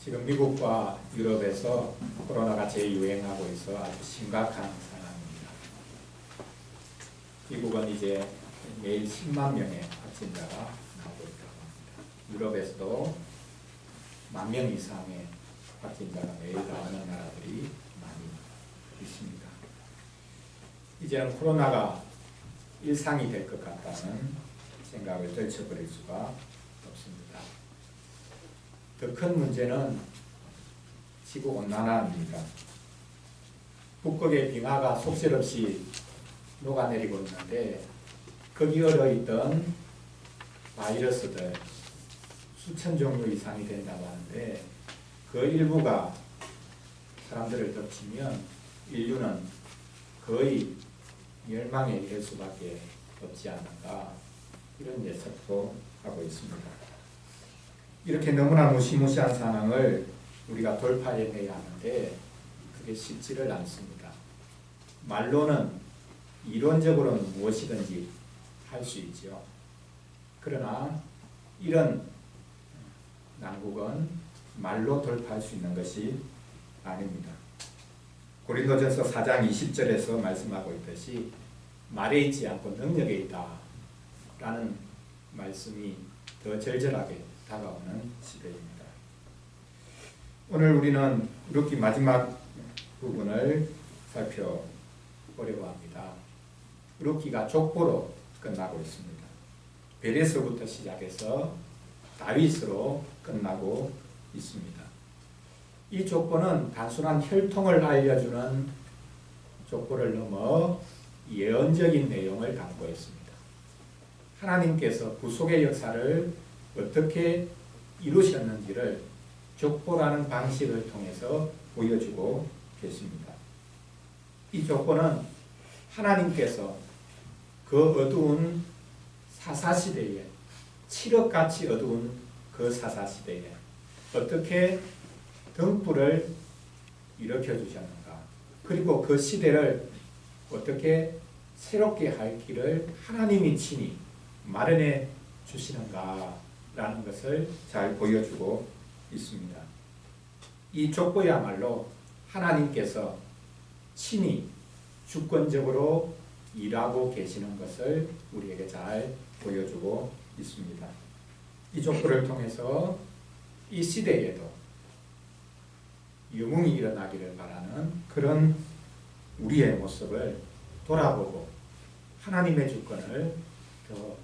지금 미국과 유럽에서 코로나가 재유행하고 있어 아주 심각한 상황입니다. 미국은 이제 매일 10만 명의 확진자가 나오고 있다고 합니다. 유럽에서도 1만 명 이상의 확진자가 매일 나오는 나라들이 많이 있습니다. 이제는 코로나가 일상이 될 것 같다는 생각을 떨쳐버릴 수가 없습니다. 더 큰 문제는 지구온난화입니다. 북극의 빙하가 속절없이 녹아내리고 있는데 거기 얼어있던 바이러스들 수천 종류 이상이 된다고 하는데 그 일부가 사람들을 덮치면 인류는 거의 멸망에 이를 수밖에 없지 않을까 이런 예측도 하고 있습니다. 이렇게 너무나 무시무시한 상황을 우리가 돌파해내야 하는데 그게 쉽지를 않습니다. 말로는 이론적으로는 무엇이든지 할 수 있죠. 그러나 이런 난국은 말로 돌파할 수 있는 것이 아닙니다. 고린도전서 4장 20절에서 말씀하고 있듯이 말에 있지 않고 능력에 있다 라는 말씀이 더 절절하게 다가오는 시대입니다. 오늘 우리는 룻기 마지막 부분을 살펴보려고 합니다. 룻기가 족보로 끝나고 있습니다. 베레스부터 시작해서 다윗으로 끝나고 있습니다. 이 족보는 단순한 혈통을 알려주는 족보를 넘어 예언적인 내용을 담고 있습니다. 하나님께서 구속의 역사를 어떻게 이루셨는지를 족보라는 방식을 통해서 보여주고 계십니다. 이 족보는 하나님께서 그 어두운 사사시대에 칠흑같이 어두운 그 사사시대에 어떻게 등불을 일으켜 주셨는가 그리고 그 시대를 어떻게 새롭게 할 길을 하나님이 친히 마련해 주시는가 라는 것을 잘 보여주고 있습니다. 이 족보야말로 하나님께서 친히 주권적으로 일하고 계시는 것을 우리에게 잘 보여주고 있습니다. 이 족보를 통해서 이 시대에도 영웅이 일어나기를 바라는 그런 우리의 모습을 돌아보고 하나님의 주권을 더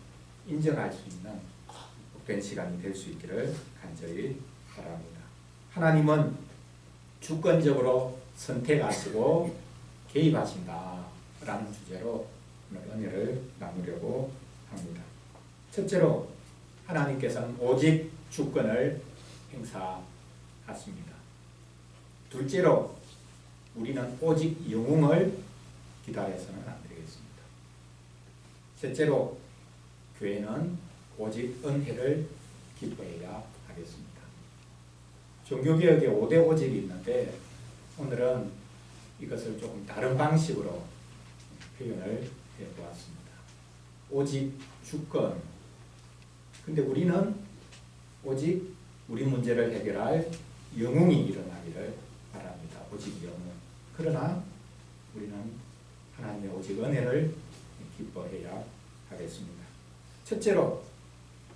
인정할 수 있는 복된 시간이 될 수 있기를 간절히 바랍니다. 하나님은 주권적으로 선택하시고 개입하신다 라는 주제로 오늘 은혜를 나누려고 합니다. 첫째로 하나님께서는 오직 주권을 행사하십니다. 둘째로 우리는 오직 영웅을 기다려서는 안 되겠습니다. 셋째로 교회는 오직 은혜를 기뻐해야 하겠습니다. 종교개혁의 5대 오직이 있는데 오늘은 이것을 조금 다른 방식으로 표현을 해보았습니다. 오직 주권. 근데 우리는 오직 우리 문제를 해결할 영웅이 일어나기를 바랍니다. 오직 영웅. 그러나 우리는 하나님의 오직 은혜를 기뻐해야 하겠습니다. 첫째로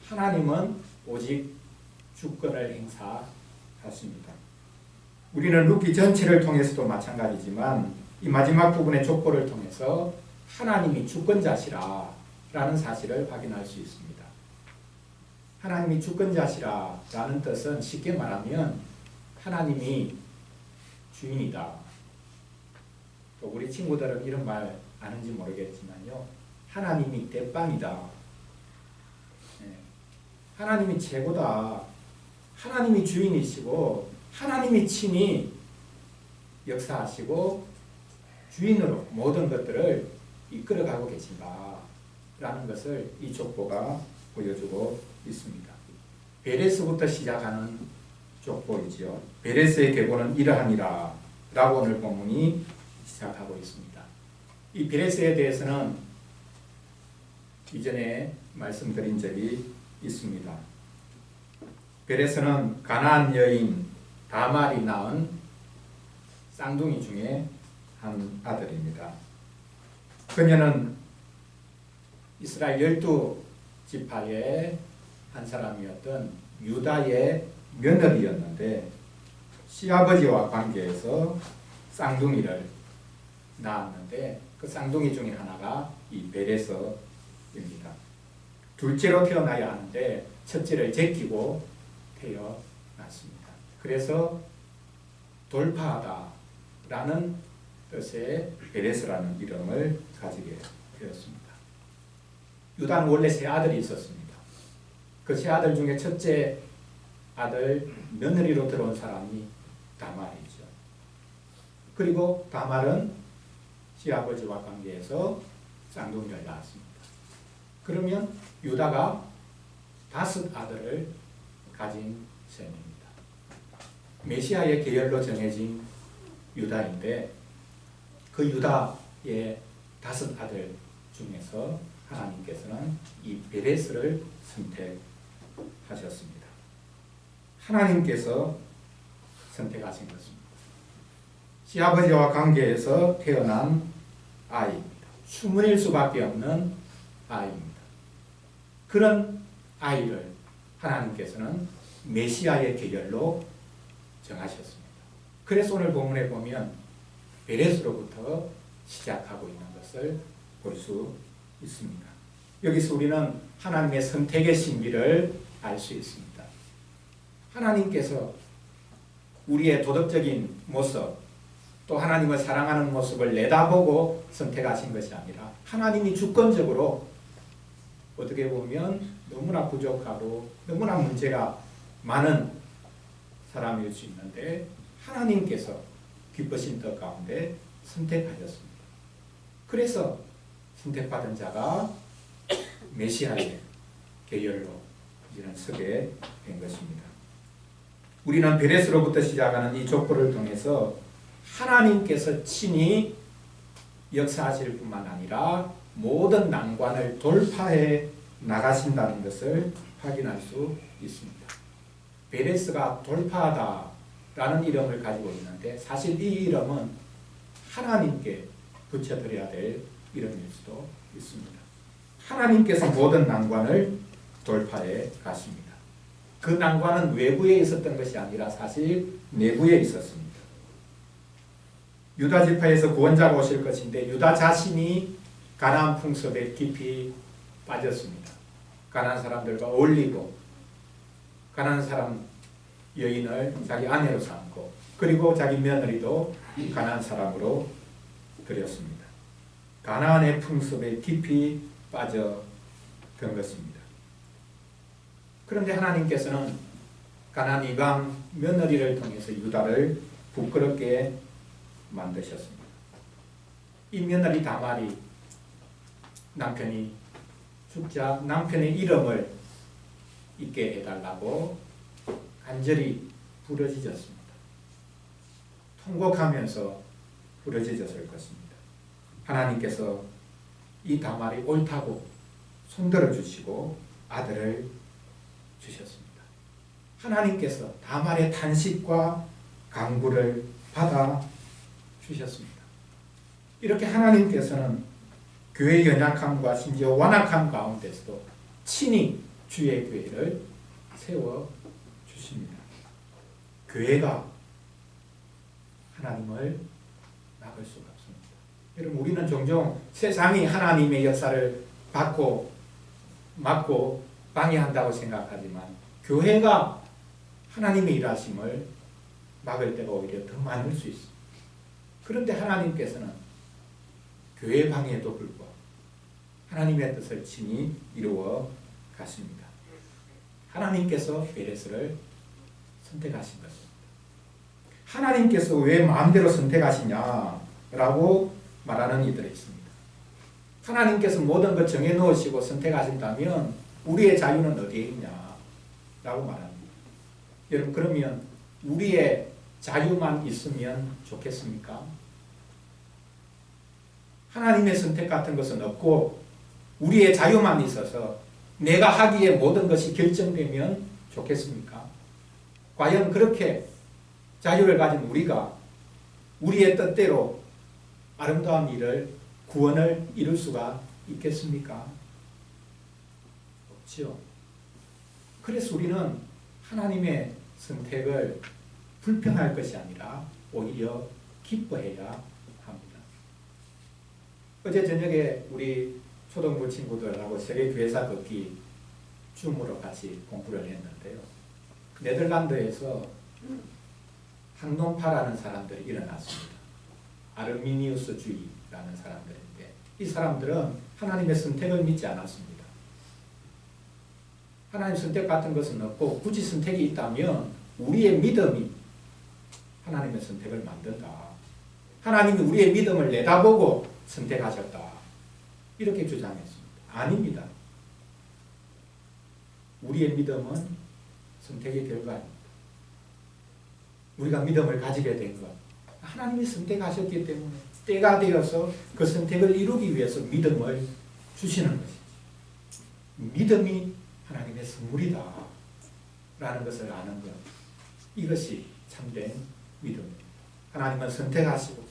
하나님은 오직 주권을 행사하십니다. 우리는 룻기 전체를 통해서도 마찬가지지만 이 마지막 부분의 족보를 통해서 하나님이 주권자시라 라는 사실을 확인할 수 있습니다. 하나님이 주권자시라 라는 뜻은 쉽게 말하면 하나님이 주인이다. 또 우리 친구들은 이런 말 아는지 모르겠지만요. 하나님이 대빵이다. 하나님이 최고다. 하나님이 주인이시고 하나님이 친히 역사하시고 주인으로 모든 것들을 이끌어가고 계신다 라는 것을 이 족보가 보여주고 있습니다. 베레스부터 시작하는 족보이지요. 베레스의 계보는 이러하니라 라고 오늘 본문이 시작하고 있습니다. 이 베레스에 대해서는 이전에 말씀드린 적이 있습니다. 베레스는 가나안 여인 다말이 낳은 쌍둥이 중에 한 아들입니다. 그녀는 이스라엘 12지파의 한 사람이었던 유다의 며느리였는데 시아버지와 관계에서 쌍둥이를 낳았는데 그 쌍둥이 중에 하나가 이 베레스입니다. 둘째로 태어나야 하는데 첫째를 제끼고 태어났습니다. 그래서 돌파하다라는 뜻의 베레스라는 이름을 가지게 되었습니다. 유다는 원래 세 아들이 있었습니다. 그 세 아들 중에 첫째 아들 며느리로 들어온 사람이 다말이죠. 그리고 다말은 시아버지와 관계해서 쌍둥이를 낳았습니다. 그러면 유다가 5 아들을 가진 셈입니다. 메시아의 계열로 정해진 유다인데 그 유다의 5 아들 중에서 하나님께서는 이 베레스를 선택하셨습니다. 하나님께서 선택하신 것입니다. 시아버지와 관계에서 태어난 아이입니다. 수문일 수밖에 없는 아이입니다. 그런 아이를 하나님께서는 메시아의 계열로 정하셨습니다. 그래서 오늘 본문에 보면 베레스로부터 시작하고 있는 것을 볼 수 있습니다. 여기서 우리는 하나님의 선택의 신비를 알 수 있습니다. 하나님께서 우리의 도덕적인 모습 또 하나님을 사랑하는 모습을 내다보고 선택하신 것이 아니라 하나님이 주권적으로 어떻게 보면 너무나 부족하고 너무나 문제가 많은 사람일 수 있는데 하나님께서 기쁘신 뜻 가운데 선택하셨습니다. 그래서 선택받은 자가 메시아의 계열로 이제는 서게 된 것입니다. 우리는 베레스로부터 시작하는 이 족보를 통해서 하나님께서 친히 역사하실 뿐만 아니라 모든 난관을 돌파해 나가신다는 것을 확인할 수 있습니다. 베레스가 돌파하다라는 이름을 가지고 있는데 사실 이 이름은 하나님께 붙여드려야 될 이름일 수도 있습니다. 하나님께서 모든 난관을 돌파해 가십니다. 그 난관은 외부에 있었던 것이 아니라 사실 내부에 있었습니다. 유다 지파에서 구원자가 오실 것인데 유다 자신이 가나안 풍습에 깊이 빠졌습니다. 가나안 사람들과 어울리고 가나안 사람 여인을 자기 아내로 삼고 그리고 자기 며느리도 가나안 사람으로 들였습니다. 가나안의 풍습에 깊이 빠져든 것입니다. 그런데 하나님께서는 가나안 이방 며느리를 통해서 유다를 부끄럽게 만드셨습니다. 이 며느리 다말이 남편이 죽자 남편의 이름을 잊게 해달라고 간절히 부르짖었습니다. 통곡하면서 부르짖었을 것입니다. 하나님께서 이 다말이 옳다고 손들어 주시고 아들을 주셨습니다. 하나님께서 다말의 탄식과 간구를 받아 주셨습니다. 이렇게 하나님께서는 교회의 연약함과 심지어 완악함 가운데서도 친히 주의 교회를 세워 주십니다. 교회가 하나님을 막을 수가 없습니다. 여러분 우리는 종종 세상이 하나님의 역사를 막고 방해한다고 생각하지만 교회가 하나님의 일하심을 막을 때가 오히려 더 많을 수 있습니다. 그런데 하나님께서는 교회 방해에도 불구하고 하나님의 뜻을 친히 이루어 가십니다. 하나님께서 베레스를 선택하신 것입니다. 하나님께서 왜 마음대로 선택하시냐라고 말하는 이들이 있습니다. 하나님께서 모든 것 정해놓으시고 선택하신다면 우리의 자유는 어디에 있냐라고 말합니다. 여러분 그러면 우리의 자유만 있으면 좋겠습니까? 하나님의 선택 같은 것은 없고 우리의 자유만 있어서 내가 하기에 모든 것이 결정되면 좋겠습니까? 과연 그렇게 자유를 가진 우리가 우리의 뜻대로 아름다운 일을, 구원을 이룰 수가 있겠습니까? 없지요. 그래서 우리는 하나님의 선택을 불평할 것이 아니라 오히려 기뻐해야 합니다. 어제 저녁에 우리 초등부 친구들하고 세계교회사 걷기 줌으로 같이 공부를 했는데요. 네덜란드에서 항논파라는 사람들이 일어났습니다. 아르미니우스주의라는 사람들인데 이 사람들은 하나님의 선택을 믿지 않았습니다. 하나님 선택 같은 것은 없고 굳이 선택이 있다면 우리의 믿음이 하나님의 선택을 만든다. 하나님이 우리의 믿음을 내다보고 선택하셨다. 이렇게 주장했습니다. 아닙니다. 우리의 믿음은 선택의 결과입니다. 우리가 믿음을 가지게 된 것, 하나님이 선택하셨기 때문에 때가 되어서 그 선택을 이루기 위해서 믿음을 주시는 것이지. 믿음이 하나님의 선물이다 라는 것을 아는 것, 이것이 참된 믿음입니다. 하나님은 선택하시고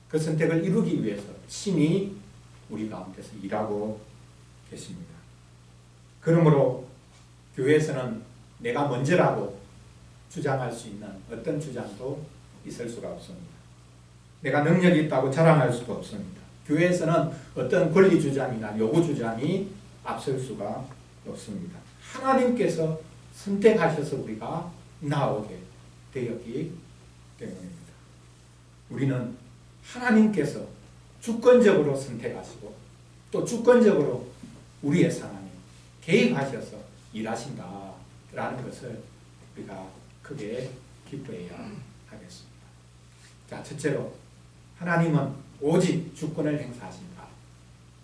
그 선택을 이루기 위해서 신이 우리 가운데서 일하고 계십니다. 그러므로 교회에서는 내가 먼저라고 주장할 수 있는 어떤 주장도 있을 수가 없습니다. 내가 능력이 있다고 자랑할 수도 없습니다. 교회에서는 어떤 권리 주장이나 요구 주장이 앞설 수가 없습니다. 하나님께서 선택하셔서 우리가 나오게 되었기 때문입니다. 우리는 하나님께서 주권적으로 선택하시고 또 주권적으로 우리의 상황에 개입하셔서 일하신다라는 것을 우리가 크게 기뻐해야 하겠습니다. 자, 첫째로 하나님은 오직 주권을 행사하신다.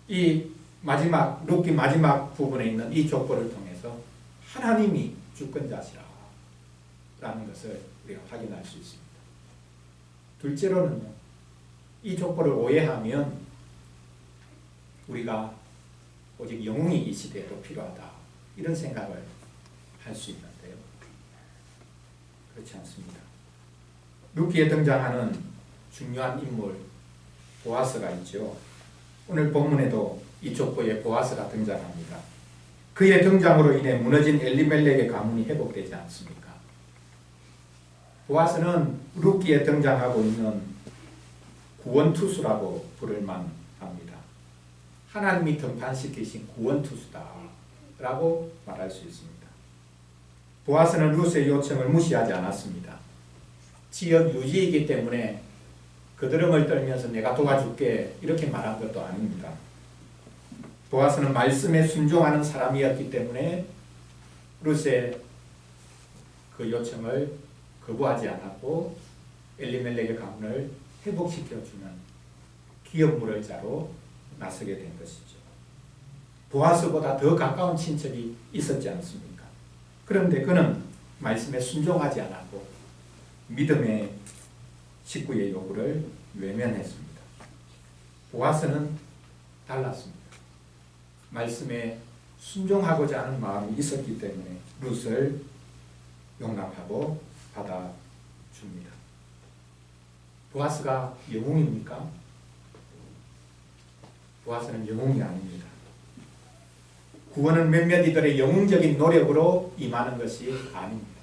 이 마지막 룻기 마지막 부분에 있는 이 족보를 통해서 하나님이 주권자시라 라는 것을 우리가 확인할 수 있습니다. 둘째로는요, 이 족보를 오해하면 우리가 오직 영웅이 이 시대에도 필요하다 이런 생각을 할 수 있는데요. 그렇지 않습니다. 룻기에 등장하는 중요한 인물 보아스가 있죠. 오늘 본문에도 이 족보에 보아스가 등장합니다. 그의 등장으로 인해 무너진 엘리멜렉의 가문이 회복되지 않습니까? 보아스는 룻기에 등장하고 있는 구원투수라고 부를만 합니다. 하나님이 등판시키신 구원투수다 라고 말할 수 있습니다. 보아스는 룻의 요청을 무시하지 않았습니다. 지역 유지이기 때문에 그드름을 떨면서 내가 도와줄게 이렇게 말한 것도 아닙니다. 보아스는 말씀에 순종하는 사람이었기 때문에 룻의 그 요청을 거부하지 않았고 엘리멜렉의 가문을 회복시켜주는 기업물을 자로 나서게 된 것이죠. 보아스보다 더 가까운 친척이 있었지 않습니까? 그런데 그는 말씀에 순종하지 않았고 믿음의 식구의 요구를 외면했습니다. 보아스는 달랐습니다. 말씀에 순종하고자 하는 마음이 있었기 때문에 룻을 용납하고 받아줍니다. 보아스가 영웅입니까? 보아스는 영웅이 아닙니다. 구원은 몇몇 이들의 영웅적인 노력으로 임하는 것이 아닙니다.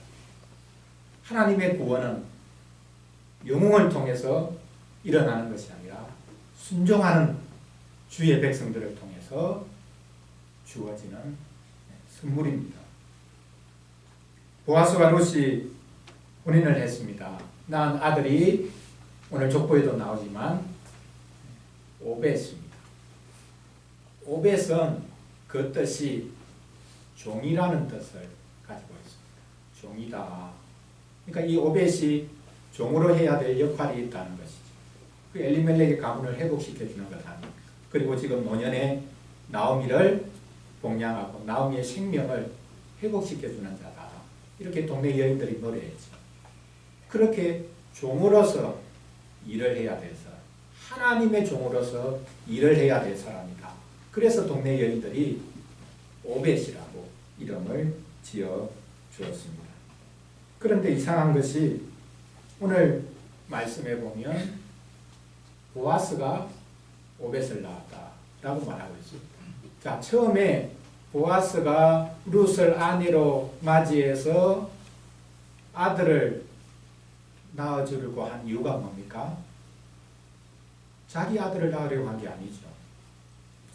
하나님의 구원은 영웅을 통해서 일어나는 것이 아니라 순종하는 주의 백성들을 통해서 주어지는 선물입니다. 보아스와 룻이 혼인을 했습니다. 낳은 아들이 오늘 족보에도 나오지만 오벳입니다. 오벳은 그 뜻이 종이라는 뜻을 가지고 있습니다. 종이다. 그러니까 이 오벳이 종으로 해야 될 역할이 있다는 것이죠. 그 엘리멜렉의 가문을 회복시켜주는 것 아닙니까? 그리고 지금 노년에 나오미를 봉양하고 나오미의 생명을 회복시켜주는 자다. 이렇게 동네 여인들이 노래했죠. 그렇게 종으로서 일을 해야 돼서 하나님의 종으로서 일을 해야 될 사람이다. 그래서 동네 여인들이 오벳이라고 이름을 지어 주었습니다. 그런데 이상한 것이 오늘 말씀해 보면 보아스가 오벳을 낳았다라고 말하고 있습니다. 자, 처음에 보아스가 룻을 아내로 맞이해서 아들을 낳아주려고 한 이유가 뭡니까? 자기 아들을 낳으려고 한 게 아니죠.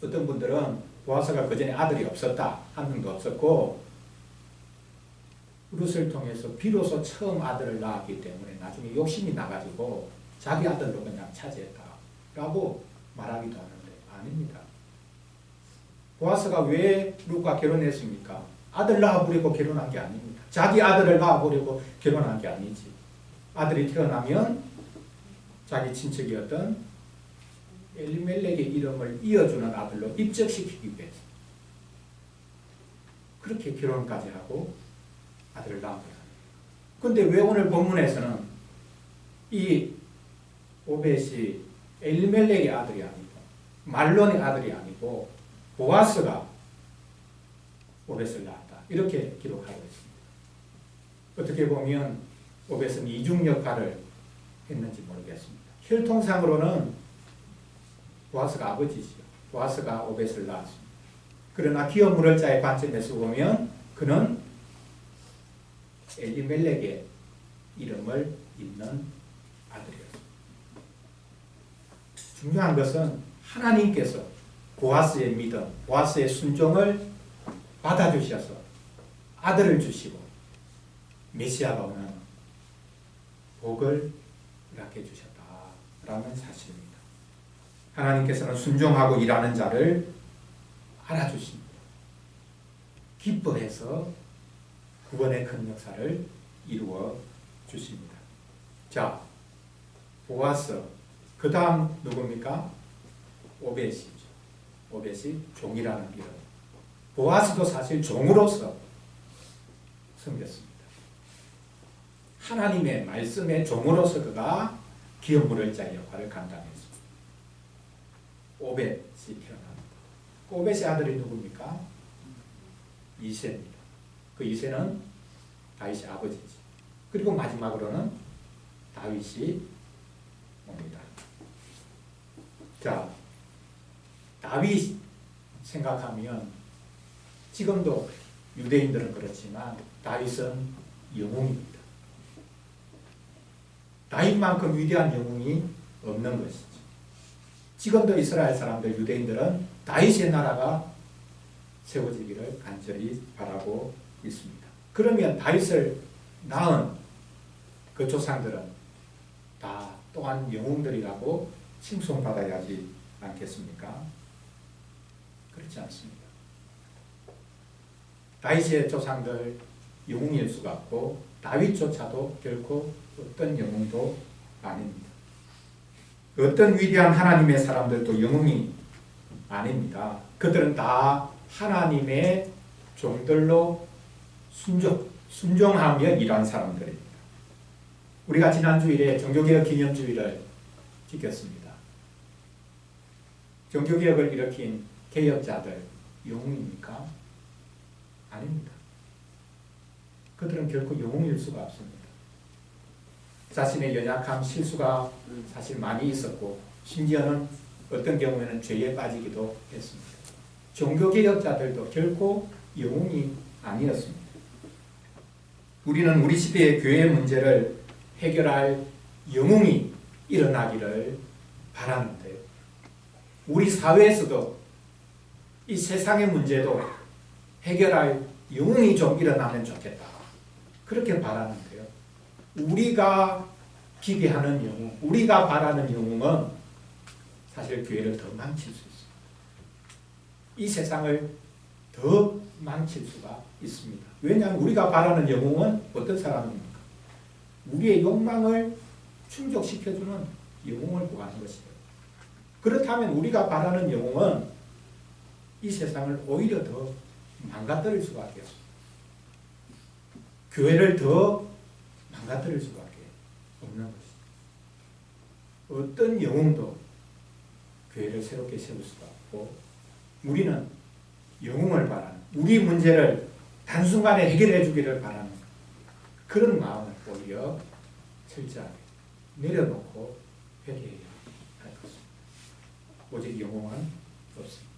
어떤 분들은 보아스가 그 전에 아들이 없었다, 한 명도 없었고 룻을 통해서 비로소 처음 아들을 낳았기 때문에 나중에 욕심이 나가지고 자기 아들로 그냥 차지했다라고 말하기도 하는데 아닙니다. 보아스가 왜 룻과 결혼했습니까? 아들 낳아보려고 결혼한 게 아닙니다. 자기 아들을 낳아보려고 결혼한 게 아니지. 아들이 태어나면 자기 친척이었던 엘리멜렉의 이름을 이어주는 아들로 입적시키기 위해서 그렇게 결혼까지 하고 아들을 낳은 거예요. 그런데 왜 오늘 본문에서는 이 오벳이 엘리멜렉의 아들이 아니고 말론의 아들이 아니고 보아스가 오벳을 낳았다 이렇게 기록하고 있습니다. 어떻게 보면 오벳은 이중 역할을 했는지 모르겠습니다. 혈통상으로는 보아스가 아버지죠. 보아스가 오벳을 낳았습니다. 그러나 기업 물을자의 관점에서 보면 그는 엘리멜렉의 이름을 잇는 아들이었습니다. 중요한 것은 하나님께서 보아스의 믿음, 보아스의 순종을 받아주셔서 아들을 주시고 메시아가 오는 복을 허락해 주셨다라는 사실입니다. 하나님께서는 순종하고 일하는 자를 알아주십니다. 기뻐해서 구원의 큰 역사를 이루어 주십니다. 자, 보아스, 그 다음 누굽니까? 오벳이죠. 오벳이 종이라는 이름. 보아스도 사실 종으로서 섬겼습니다. 하나님의 말씀의 종으로서 그가 기업 물을 자의 역할을 감당했습니다. 오벳이 태어납니다. 오벳의 아들이 누굽니까? 이새입니다. 그 이새는 다윗의 아버지지. 그리고 마지막으로는 다윗이 옵니다. 자, 다윗 생각하면 지금도 유대인들은 그렇지만 다윗은 영웅입니다. 다윗만큼 위대한 영웅이 없는 것이죠. 지금도 이스라엘 사람들, 유대인들은 다윗의 나라가 세워지기를 간절히 바라고 있습니다. 그러면 다윗을 낳은 그 조상들은 다 또한 영웅들이라고 칭송받아야 하지 않겠습니까? 그렇지 않습니다. 다윗의 조상들 영웅일 수가 없고 다윗조차도 결코 어떤 영웅도 아닙니다. 어떤 위대한 하나님의 사람들도 영웅이 아닙니다. 그들은 다 하나님의 종들로 순종하며 일한 사람들입니다. 우리가 지난 주일에 종교개혁 기념주일을 지켰습니다. 종교개혁을 일으킨 개혁자들 영웅입니까? 아닙니다. 그들은 결코 영웅일 수가 없습니다. 자신의 연약함, 실수가 사실 많이 있었고 심지어는 어떤 경우에는 죄에 빠지기도 했습니다. 종교개혁자들도 결코 영웅이 아니었습니다. 우리는 우리 시대의 교회 문제를 해결할 영웅이 일어나기를 바라는데 우리 사회에서도 이 세상의 문제도 해결할 영웅이 좀 일어나면 좋겠다. 그렇게 바라는데요. 우리가 기대하는 영웅, 우리가 바라는 영웅은 사실 교회를 더 망칠 수 있습니다. 이 세상을 더 망칠 수가 있습니다. 왜냐하면 우리가 바라는 영웅은 어떤 사람입니까? 우리의 욕망을 충족시켜주는 영웅을 구하는 것이에요. 그렇다면 우리가 바라는 영웅은 이 세상을 오히려 더 망가뜨릴 수밖에 없습니다. 교회를 더 망가뜨릴 수밖에 없는 것입니다. 어떤 영웅도 교회를 새롭게 세울 수가 없고 우리는 영웅을 바라는, 우리 문제를 단순간에 해결해 주기를 바라는 그런 마음을 오히려 철저하게 내려놓고 회개해야 할 것입니다. 오직 영웅은 없습니다.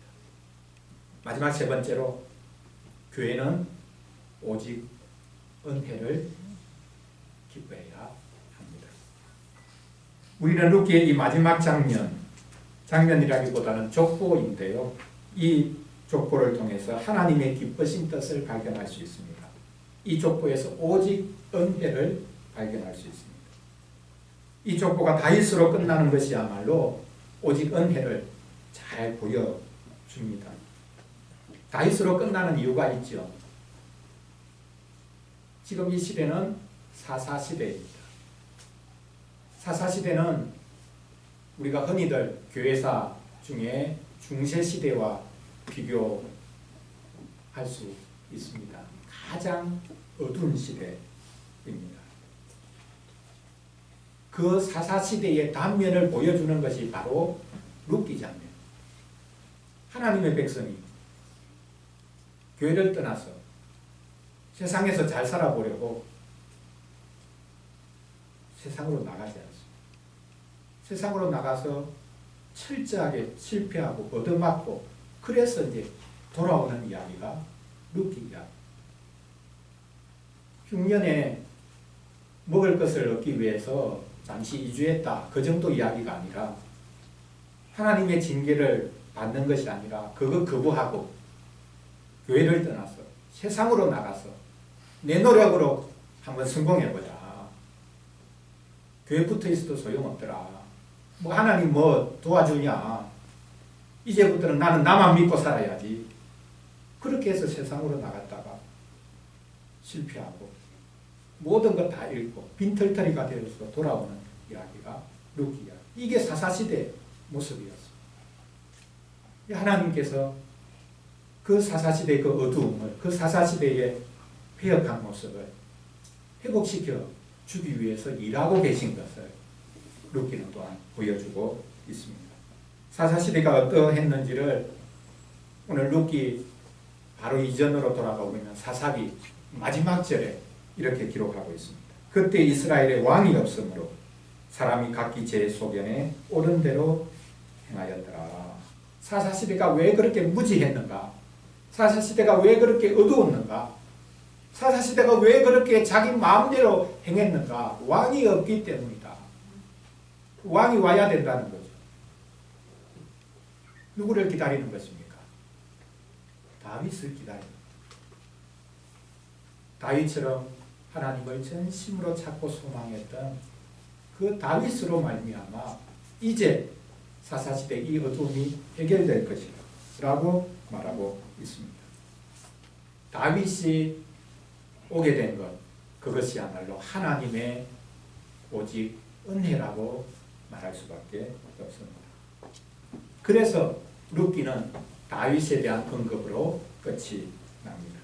마지막 세 번째로 교회는 오직 은혜를 기뻐해야 합니다. 우리는 룻기의 이 마지막 장면이라기보다는 족보인데요. 이 족보를 통해서 하나님의 기쁘신 뜻을 발견할 수 있습니다. 이 족보에서 오직 은혜를 발견할 수 있습니다. 이 족보가 다윗으로 끝나는 것이야말로 오직 은혜를 잘 보여줍니다. 다윗으로 끝나는 이유가 있죠. 지금 이 시대는 사사시대입니다. 사사시대는 우리가 흔히들 교회사 중에 중세시대와 비교할 수 있습니다. 가장 어두운 시대입니다. 그 사사시대의 단면을 보여주는 것이 바로 룻기 장면. 하나님의 백성이 교회를 떠나서 세상에서 잘 살아보려고 세상으로 나가지 않습니다. 세상으로 나가서 철저하게 실패하고 얻어맞고 그래서 이제 돌아오는 이야기가 룻기 이야기. 흉년에 먹을 것을 얻기 위해서 잠시 이주했다. 그 정도 이야기가 아니라 하나님의 징계를 받는 것이 아니라 그거 거부하고 교회를 떠나서 세상으로 나가서 내 노력으로 한번 성공해보자. 교회 붙어 있어도 소용없더라. 뭐 하나님 뭐 도와주냐. 이제부터는 나는 나만 믿고 살아야지. 그렇게 해서 세상으로 나갔다가 실패하고 모든 것 다 잃고 빈털터리가 되어서 돌아오는 이야기가 룻기 이야기. 이게 사사시대의 모습이었습니다. 하나님께서 그 사사시대의 그 어두움을, 그 사사시대의 폐역한 모습을 회복시켜 주기 위해서 일하고 계신 것을 룻기는 또한 보여주고 있습니다. 사사시대가 어떠했는지를 오늘 룻기 바로 이전으로 돌아가보면 사사기 마지막 절에 이렇게 기록하고 있습니다. 그때 이스라엘에 왕이 없으므로 사람이 각기 제 소견에 옳은 대로 행하였더라. 사사시대가 왜 그렇게 무지했는가? 사사시대가 왜 그렇게 어두웠는가? 사사시대가 왜 그렇게 자기 마음대로 행했는가? 왕이 없기 때문이다. 왕이 와야 된다는 거죠. 누구를 기다리는 것입니까? 다윗을 기다립니다. 다윗처럼 하나님을 전심으로 찾고 소망했던 그 다윗으로 말미암아 이제 사사시대 이 어두움이 해결될 것이다 라고 말하고 있습니다. 다윗이 오게 된 것, 그것이야말로 하나님의 오직 은혜라고 말할 수밖에 없습니다. 그래서 룻기는 다윗에 대한 언급으로 끝이 납니다.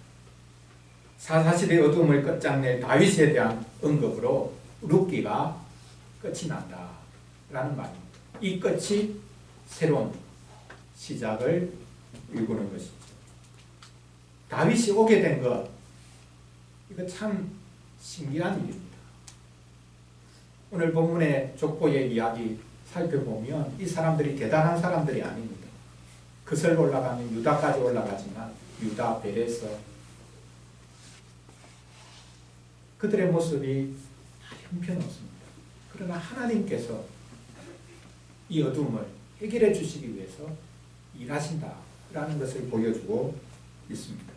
사사시대의 어두움을 끝장낼 다윗에 대한 언급으로 룻기가 끝이 난다라는 말입니다. 이 끝이 새로운 시작을 일구는 것이죠. 다윗이 오게 된 것, 이거 참 신기한 일입니다. 오늘 본문의 족보의 이야기 살펴보면 이 사람들이 대단한 사람들이 아닙니다. 그슬 올라가면 유다까지 올라가지만 유다, 베레스 그들의 모습이 형편없습니다. 그러나 하나님께서 이 어둠을 해결해 주시기 위해서 일하신다라는 것을 보여주고 있습니다.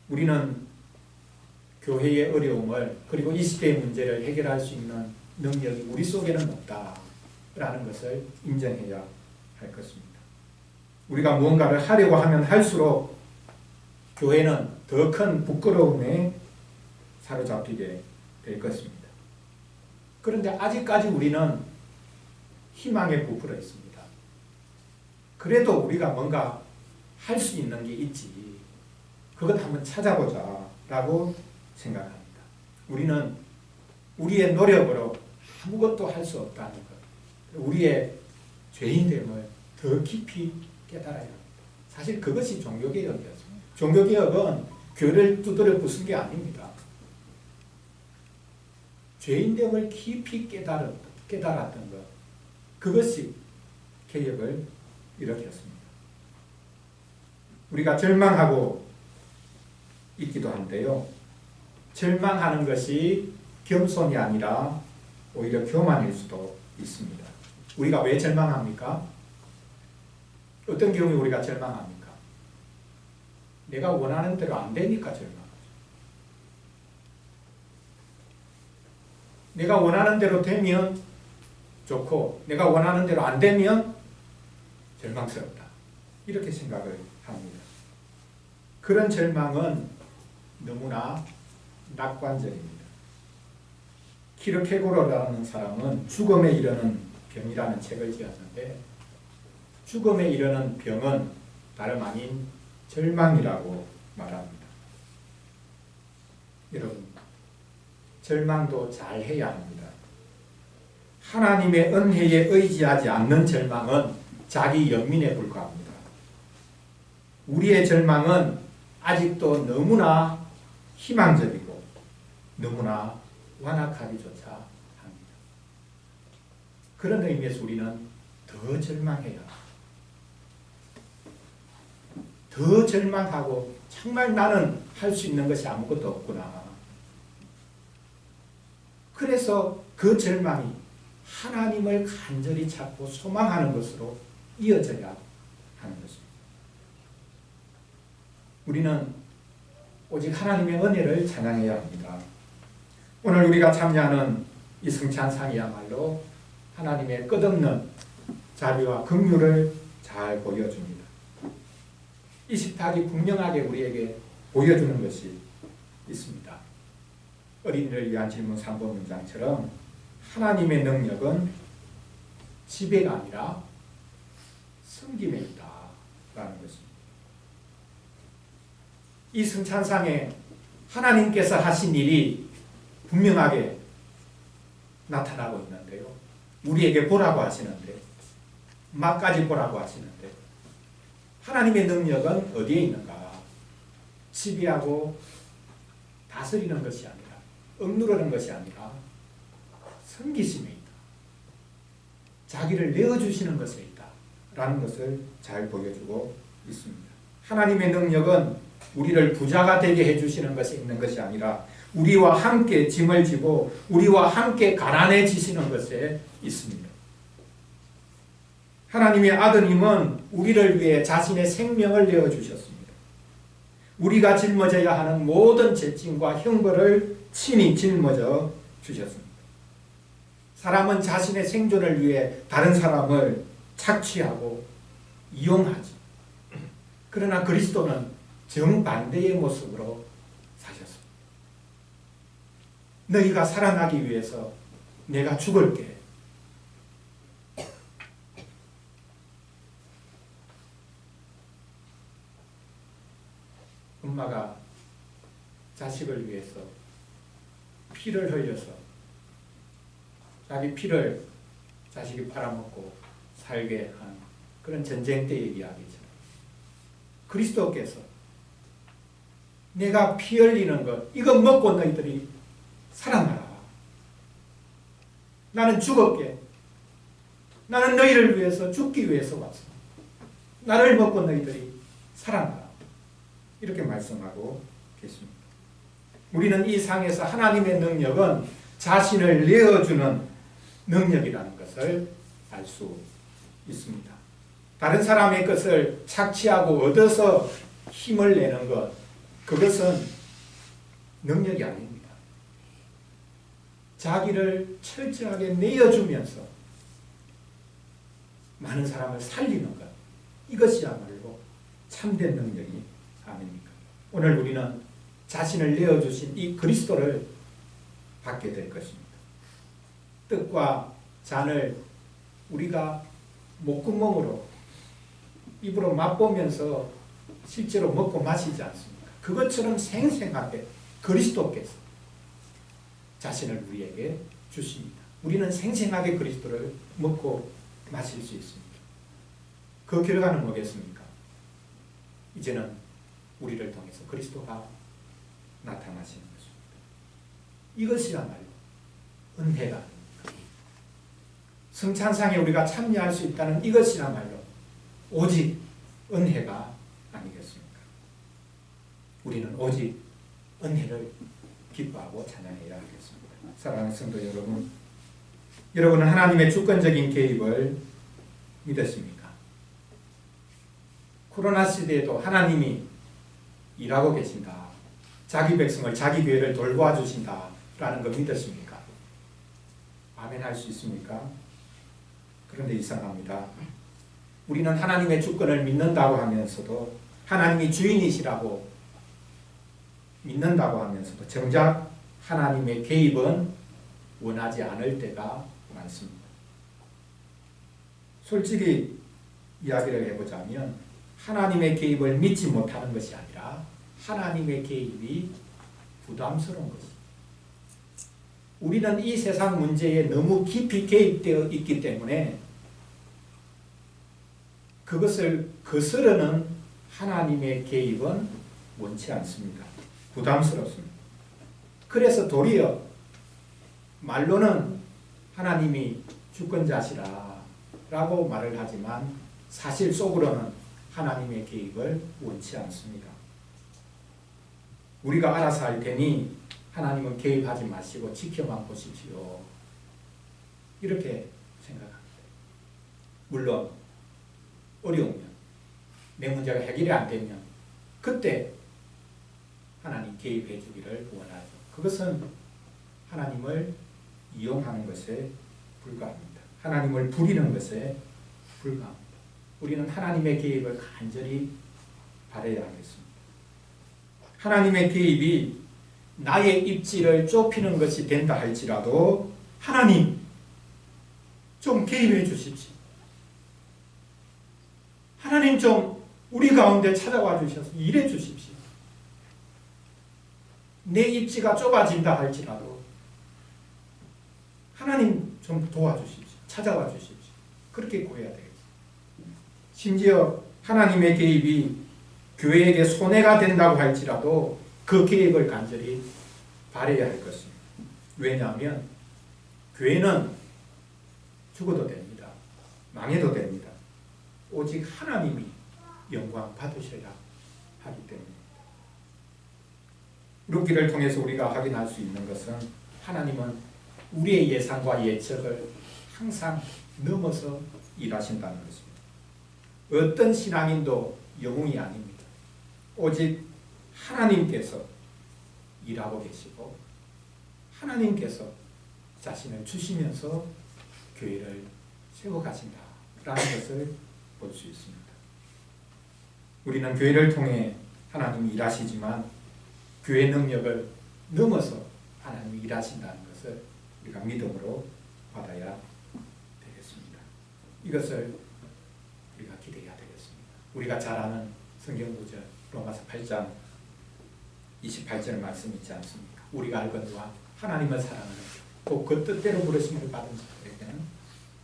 우리는 교회의 어려움을 그리고 이 시대의 문제를 해결할 수 있는 능력이 우리 속에는 없다라는 것을 인정해야 할 것입니다. 우리가 무언가를 하려고 하면 할수록 교회는 더 큰 부끄러움에 사로잡히게 될 것입니다. 그런데 아직까지 우리는 희망에 부풀어 있습니다. 그래도 우리가 뭔가 할 수 있는 게 있지. 그것 한번 찾아보자 라고 생각합니다. 우리는 우리의 노력으로 아무것도 할 수 없다는 것. 우리의 죄인됨을 더 깊이 깨달아야 합니다. 사실 그것이 종교개혁이었습니다. 종교개혁은 교회를 두드려 부순 게 아닙니다. 죄인됨을 깊이 깨달았던 것, 그것이 개혁을 일으켰습니다. 우리가 절망하고 있기도 한데요. 절망하는 것이 겸손이 아니라 오히려 교만일 수도 있습니다. 우리가 왜 절망합니까? 어떤 경우에 우리가 절망합니까? 내가 원하는 대로 안 되니까 절망하죠. 내가 원하는 대로 되면 좋고 내가 원하는 대로 안 되면 절망스럽다. 이렇게 생각을 합니다. 그런 절망은 너무나 낙관적입니다. 키르케고르라는 사람은 죽음에 이르는 병이라는 책을 지었는데 죽음에 이르는 병은 다름 아닌 절망이라고 말합니다. 여러분, 절망도 잘 해야 합니다. 하나님의 은혜에 의지하지 않는 절망은 자기 연민에 불과합니다. 우리의 절망은 아직도 너무나 희망적이고 너무나 완악하기조차 합니다. 그런 의미에서 우리는 더 절망해야 합니다. 더 절망하고 정말 나는 할 수 있는 것이 아무것도 없구나. 그래서 그 절망이 하나님을 간절히 찾고 소망하는 것으로 이어져야 하는 것입니다. 우리는 오직 하나님의 은혜를 찬양해야 합니다. 오늘 우리가 참여하는 이 성찬상이야말로 하나님의 끝없는 자비와 긍휼을 잘 보여줍니다. 이 식탁이 분명하게 우리에게 보여주는 것이 있습니다. 어린이를 위한 질문 3번 문장처럼 하나님의 능력은 지배가 아니라 섬김에 있다라는 것입니다. 이 성찬상에 하나님께서 하신 일이 분명하게 나타나고 있는데요. 우리에게 보라고 하시는데, 막까지 보라고 하시는데, 하나님의 능력은 어디에 있는가? 지배하고 다스리는 것이 아니라, 억누르는 것이 아니라 섬기심에 있다. 자기를 내어주시는 것에 있다. 라는 것을 잘 보여주고 있습니다. 하나님의 능력은 우리를 부자가 되게 해주시는 것이 있는 것이 아니라 우리와 함께 짐을 지고 우리와 함께 가난해지시는 것에 있습니다. 하나님의 아드님은 우리를 위해 자신의 생명을 내어주셨습니다. 우리가 짊어져야 하는 모든 죄짐과 형벌을 친히 짊어져 주셨습니다. 사람은 자신의 생존을 위해 다른 사람을 착취하고 이용하지. 그러나 그리스도는 정반대의 모습으로 사셨습니다. 너희가 살아나기 위해서 내가 죽을게. 엄마가 자식을 위해서 피를 흘려서 자기 피를 자식이 팔아먹고 살게 한 그런 전쟁 때의 이야기죠. 그리스도께서 내가 피 흘리는 것 이거 먹고 너희들이 살아나라. 나는 죽었게. 나는 너희를 위해서 죽기 위해서 왔어. 나를 먹고 너희들이 살아나라. 이렇게 말씀하고 계십니다. 우리는 이 상에서 하나님의 능력은 자신을 내어주는 능력이라는 것을 알 수 있습니다. 다른 사람의 것을 착취하고 얻어서 힘을 내는 것, 그것은 능력이 아닙니다. 자기를 철저하게 내어주면서 많은 사람을 살리는 것, 이것이야말로 참된 능력이 아닙니까? 오늘 우리는 자신을 내어주신 이 그리스도를 받게 될 것입니다. 뜻과 잔을 우리가 목구멍으로 입으로 맛보면서 실제로 먹고 마시지 않습니까? 그것처럼 생생하게 그리스도께서 자신을 우리에게 주십니다. 우리는 생생하게 그리스도를 먹고 마실 수 있습니다. 그 결과는 뭐겠습니까? 이제는 우리를 통해서 그리스도가 나타나시는 것입니다. 이것이야말로 은혜가 성찬상에 우리가 참여할 수 있다는 이것이야말로 오직 은혜가 아니겠습니까? 우리는 오직 은혜를 기뻐하고 찬양해야 하겠습니다. 사랑하는 성도 여러분, 여러분은 하나님의 주권적인 개입을 믿으십니까? 코로나 시대에도 하나님이 일하고 계신다. 자기 백성을, 자기 교회를 돌보아 주신다라는 거 믿으십니까? 아멘 할 수 있습니까? 그런데 이상합니다. 우리는 하나님의 주권을 믿는다고 하면서도, 하나님이 주인이시라고 믿는다고 하면서도 정작 하나님의 개입은 원하지 않을 때가 많습니다. 솔직히 이야기를 해보자면 하나님의 개입을 믿지 못하는 것이 아니라 하나님의 개입이 부담스러운 것입니다. 우리는 이 세상 문제에 너무 깊이 개입되어 있기 때문에 그것을 거스르는 하나님의 개입은 원치 않습니다. 부담스럽습니다. 그래서 도리어 말로는 하나님이 주권자시라 라고 말을 하지만 사실 속으로는 하나님의 개입을 원치 않습니다. 우리가 알아서 할 테니 하나님은 개입하지 마시고 지켜만 보십시오. 이렇게 생각합니다. 물론 어려우면, 내 문제가 해결이 안 되면 그때 하나님 개입해 주기를 원하죠. 그것은 하나님을 이용하는 것에 불과합니다. 하나님을 부리는 것에 불과합니다. 우리는 하나님의 개입을 간절히 바라야 하겠습니다. 하나님의 개입이 나의 입지를 좁히는 것이 된다 할지라도 하나님 좀 개입해 주십시오. 하나님 좀 우리 가운데 찾아와 주셔서 일해 주십시오. 내 입지가 좁아진다 할지라도 하나님 좀 도와주십시오. 찾아와 주십시오. 그렇게 구해야 되겠습니다. 심지어 하나님의 개입이 교회에게 손해가 된다고 할지라도 그 개입을 간절히 바라야 할 것입니다. 왜냐하면 교회는 죽어도 됩니다. 망해도 됩니다. 오직 하나님이 영광 받으셔야 하기 때문입니다. 룻기를 통해서 우리가 확인할 수 있는 것은 하나님은 우리의 예상과 예측을 항상 넘어서 일하신다는 것입니다. 어떤 신앙인도 영웅이 아닙니다. 오직 하나님께서 일하고 계시고 하나님께서 자신을 주시면서 교회를 세워가신다라는 것을 볼 수 있습니다. 우리는 교회를 통해 하나님이 일하시지만 교회 능력을 넘어서 하나님이 일하신다는 것을 우리가 믿음으로 받아야 되겠습니다. 이것을 우리가 기대해야 되겠습니다. 우리가 잘 아는 성경 구절 로마서 8장 28절 말씀 있지 않습니까? 우리가 알거니와 하나님을 사랑하는 또 그 뜻대로 부르심을 받은 자들에게는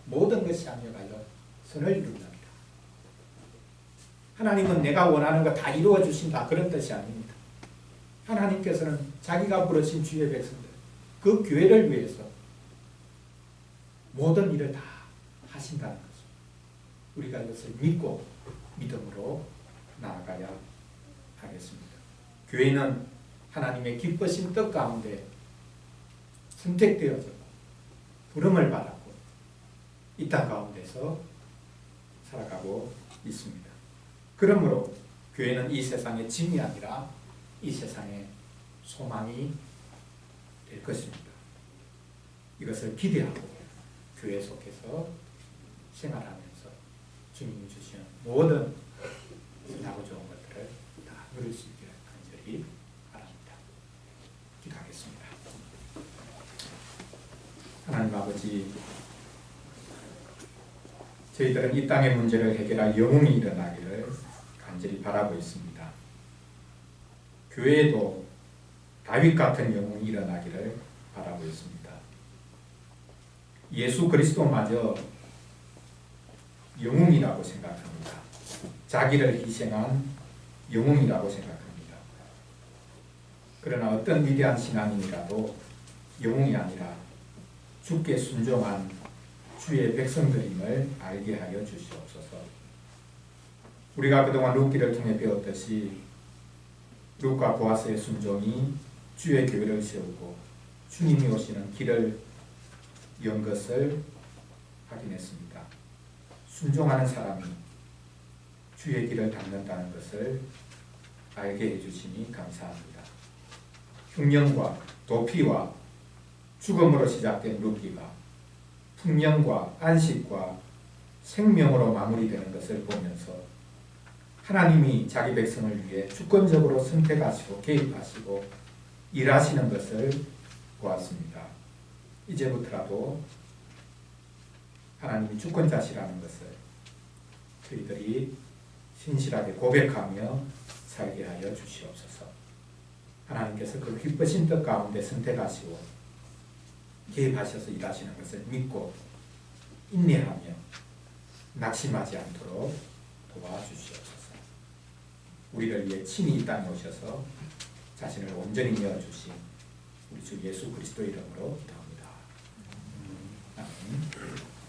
모든 것이 합력하여 선을 이룬답니다. 하나님은 내가 원하는 거 다 이루어 주신다 그런 뜻이 아닙니다. 하나님께서는 자기가 부르신 주의 백성들, 그 교회를 위해서 모든 일을 다 하신다는 거죠. 우리가 이것을 믿고 믿음으로 나아가야 하겠습니다. 교회는 하나님의 기쁘신 뜻 가운데 선택되어져 부름을 받았고 이 땅 가운데서 살아가고 있습니다. 그러므로 교회는 이 세상의 짐이 아니라 이 세상의 소망이 될 것입니다. 이것을 기대하고 교회 속에서 생활하면서 주님이 주시는 모든 선하고 좋은 것들을 다 누릴 수 있기를 간절히 바랍니다. 기도하겠습니다. 하나님 아버지, 저희들은 이 땅의 문제를 해결할 영웅이 일어나기를 간절히 바라고 있습니다. 교회에도 다윗 같은 영웅이 일어나기를 바라고 있습니다. 예수 그리스도마저 영웅이라고 생각합니다. 자기를 희생한 영웅이라고 생각합니다. 그러나 어떤 위대한 신앙인이라도 영웅이 아니라 주께 순종한 주의 백성들임을 알게 하여 주시옵소서. 우리가 그동안 룻기를 통해 배웠듯이 룻과 보아스의 순종이 주의 교회를 세우고 주님이 오시는 길을 연 것을 확인했습니다. 순종하는 사람이 주의 길을 닦는다는 것을 알게 해주시니 감사합니다. 흉년과 도피와 죽음으로 시작된 룻기가 풍년과 안식과 생명으로 마무리되는 것을 보면서 하나님이 자기 백성을 위해 주권적으로 선택하시고 개입하시고 일하시는 것을 보았습니다. 이제부터라도 하나님이 주권자시라는 것을 저희들이 신실하게 고백하며 살게 하여 주시옵소서. 하나님께서 그 기쁘신 뜻 가운데 선택하시고 개입하셔서 일하시는 것을 믿고 인내하며 낙심하지 않도록 도와주시옵소서. 우리를 위해 친히 이 땅에 오셔서 자신을 온전히 내어주신 우리 주 예수 그리스도 이름으로 기도합니다. 아멘.